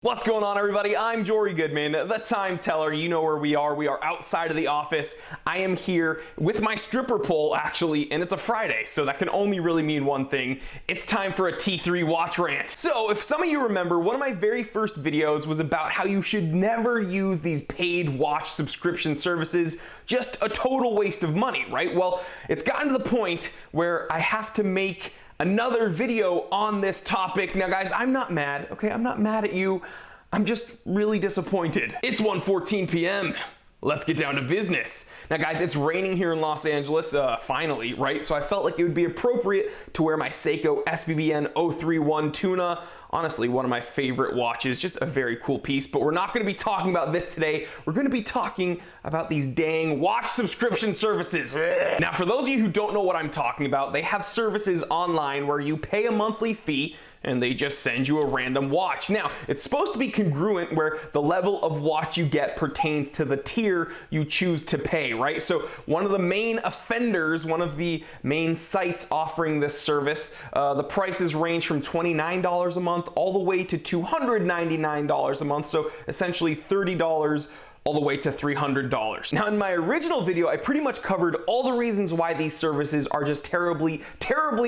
What's going on, everybody? I'm Jory Goodman, the time teller. You know where we are. We are outside of the office. I am here with my stripper pole, actually, and it's a Friday, so that can only really mean one thing. It's time for a T3 watch rant. So if some of you remember, one of my very first videos was about how you should never use these paid watch subscription services. Just a total waste of money, right? Well, it's gotten to the point where I have to make another video on this topic. Now guys, I'm not mad, okay? I'm not mad at you. I'm just really disappointed. It's 1:14 p.m. Let's get down to business. Now guys, it's raining here in Los Angeles, finally, right? So I felt like it would be appropriate to wear my Seiko SBBN 031 Tuna. Honestly, one of my favorite watches, just a very cool piece, but we're not gonna be talking about this today. We're gonna be talking about these dang watch subscription services. Now, for those of you who don't know what I'm talking about, they have services online where you pay a monthly fee and they just send you a random watch. Now, it's supposed to be congruent where the level of watch you get pertains to the tier you choose to pay, right? So one of the main offenders, one of the main sites offering this service, the prices range from $29 a month all the way to $299 a month. So essentially $30 all the way to $300. Now, in my original video, I pretty much covered all the reasons why these services are just terribly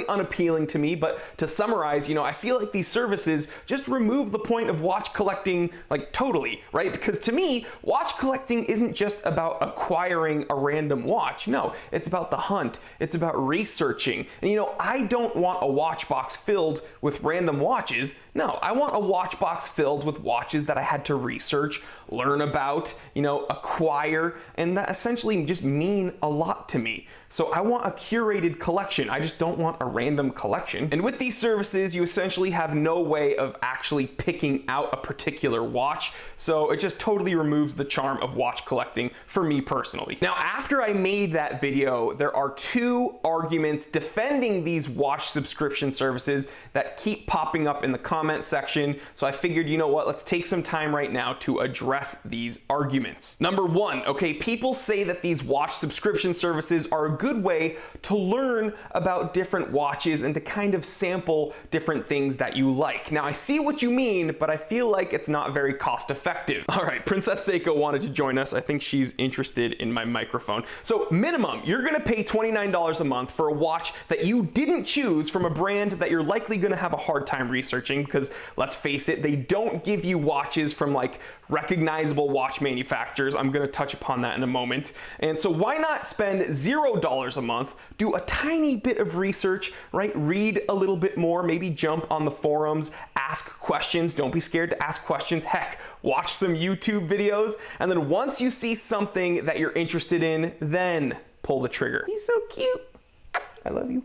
unappealing to me. But to summarize, I feel like these services just remove the point of watch collecting, like, totally, right? Because to me, watch collecting isn't just about acquiring a random watch. No, it's about the hunt. It's about researching. And I don't want a watch box filled with random watches. No, I want a watch box filled with watches that I had to research, learn about, acquire, and that essentially just mean a lot to me. So I want a curated collection. I just don't want a random collection. And with these services, you essentially have no way of actually picking out a particular watch. So it just totally removes the charm of watch collecting for me personally. Now, after I made that video, there are two arguments defending these watch subscription services that keep popping up in the comment section. So I figured, you know what, let's take some time right now to address these arguments. Number one, okay, people say that these watch subscription services are a good way to learn about different watches and to kind of sample different things that you like. Now, I see what you mean, but I feel like it's not very cost effective. All right, Princess Seiko wanted to join us. I think she's interested in my microphone. So minimum, you're gonna pay $29 a month for a watch that you didn't choose from a brand that you're likely gonna have a hard time researching, because let's face it, they don't give you watches from like recognizable watch manufacturers. I'm gonna touch upon that in a moment. And so why not spend $0 a month, do a tiny bit of research, right? Read a little bit more, maybe jump on the forums, ask questions. Don't be scared to ask questions. Heck, watch some YouTube videos. And then once you see something that you're interested in, then pull the trigger. He's so cute. I love you.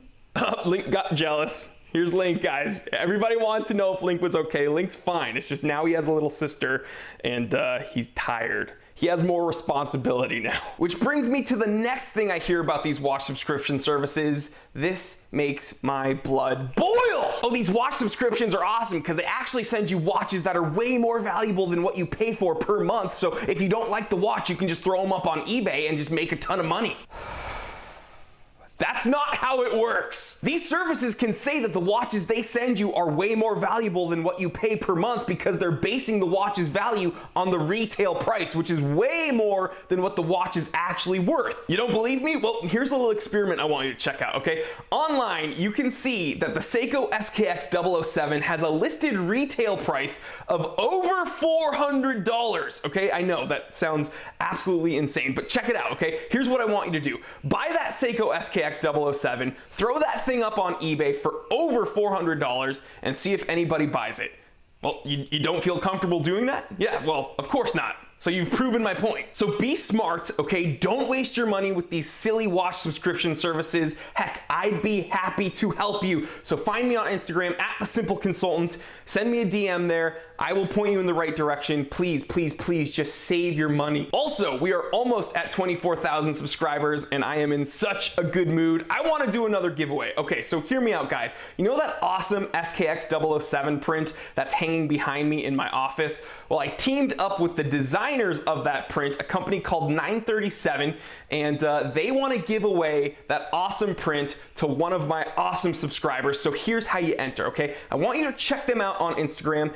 Link got jealous. Here's Link, guys. Everybody wanted to know if Link was okay. Link's fine. It's just now he has a little sister and he's tired. He has more responsibility now. Which brings me to the next thing I hear about these watch subscription services. This makes my blood boil. Oh, these watch subscriptions are awesome because they actually send you watches that are way more valuable than what you pay for per month. So if you don't like the watch, you can just throw them up on eBay and just make a ton of money. That's not how it works. These services can say that the watches they send you are way more valuable than what you pay per month because they're basing the watch's value on the retail price, which is way more than what the watch is actually worth. You don't believe me? Well, here's a little experiment I want you to check out, okay? Online, you can see that the Seiko SKX 007 has a listed retail price of over $400, okay? I know that sounds absolutely insane, but check it out, okay? Here's what I want you to do. Buy that Seiko SKX 007, throw that thing up on eBay for over $400 and see if anybody buys it. Well, you don't feel comfortable doing that? Yeah, well, of course not. So you've proven my point. So be smart, okay? Don't waste your money with these silly watch subscription services. Heck, I'd be happy to help you. So find me on Instagram @TheSimpleConsultant. Send me a DM there. I will point you in the right direction. Please, please, please just save your money. Also, we are almost at 24,000 subscribers and I am in such a good mood. I want to do another giveaway. Okay, so hear me out, guys. You know that awesome SKX 007 print that's hanging behind me in my office? Well, I teamed up with the designers of that print, a company called 937, and they want to give away that awesome print to one of my awesome subscribers. So here's how you enter, okay? I want you to check them out on Instagram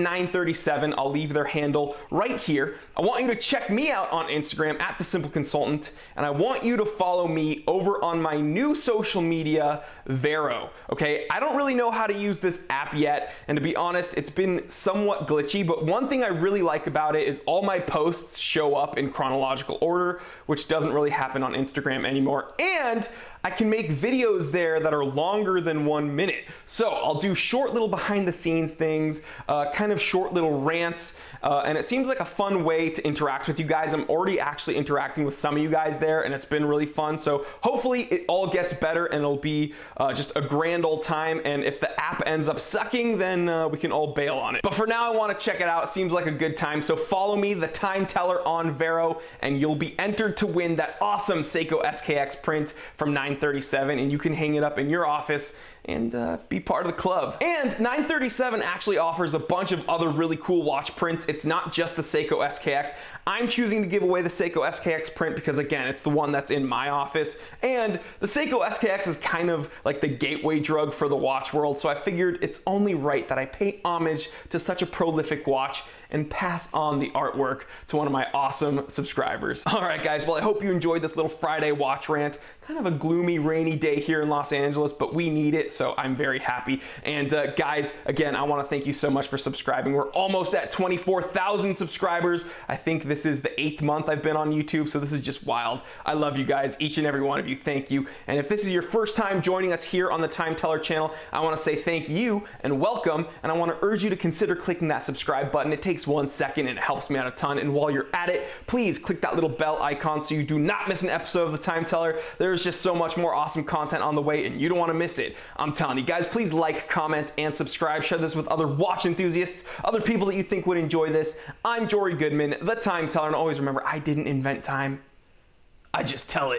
937. I'll leave their handle right here. I want you to check me out on Instagram at The Simple Consultant, and I want you to follow me over on my new social media, Vero. Okay, I don't really know how to use this app yet, and to be honest, it's been somewhat glitchy, but one thing I really like about it is all my posts show up in chronological order, which doesn't really happen on Instagram anymore, and I can make videos there that are longer than 1 minute. So I'll do short little behind the scenes things, kind of short little rants, and it seems like a fun way to interact with you guys. I'm already actually interacting with some of you guys there, and it's been really fun. So hopefully it all gets better and it'll be just a grand old time. And if the app ends up sucking, then we can all bail on it. But for now, I want to check it out. It seems like a good time. So follow me, The Time Teller on Vero, and you'll be entered to win that awesome Seiko SKX print from 937, and you can hang it up in your office and be part of the club. And 937 actually offers a bunch of other really cool watch prints. It's not just the Seiko SKX. I'm choosing to give away the Seiko SKX print because, again, it's the one that's in my office. And the Seiko SKX is kind of like the gateway drug for the watch world, so I figured it's only right that I pay homage to such a prolific watch and pass on the artwork to one of my awesome subscribers. All right, guys, well, I hope you enjoyed this little Friday watch rant. Kind of a gloomy, rainy day here in Los Angeles, but we need it, so I'm very happy. And guys, again, I wanna thank you so much for subscribing. We're almost at 24,000 subscribers. I think this is the 8th month I've been on YouTube, so this is just wild. I love you guys, each and every one of you, thank you. And if this is your first time joining us here on the Time Teller channel, I wanna say thank you and welcome, and I wanna urge you to consider clicking that subscribe button. It takes 1 second and it helps me out a ton. And while you're at it, please click that little bell icon so you do not miss an episode of The Time Teller. There's just so much more awesome content on the way and you don't want to miss it. I'm telling you guys, please like, comment, and subscribe. Share this with other watch enthusiasts, other people that you think would enjoy this. I'm Jory Goodman, The Time Teller, and always remember, I didn't invent time. I just tell it.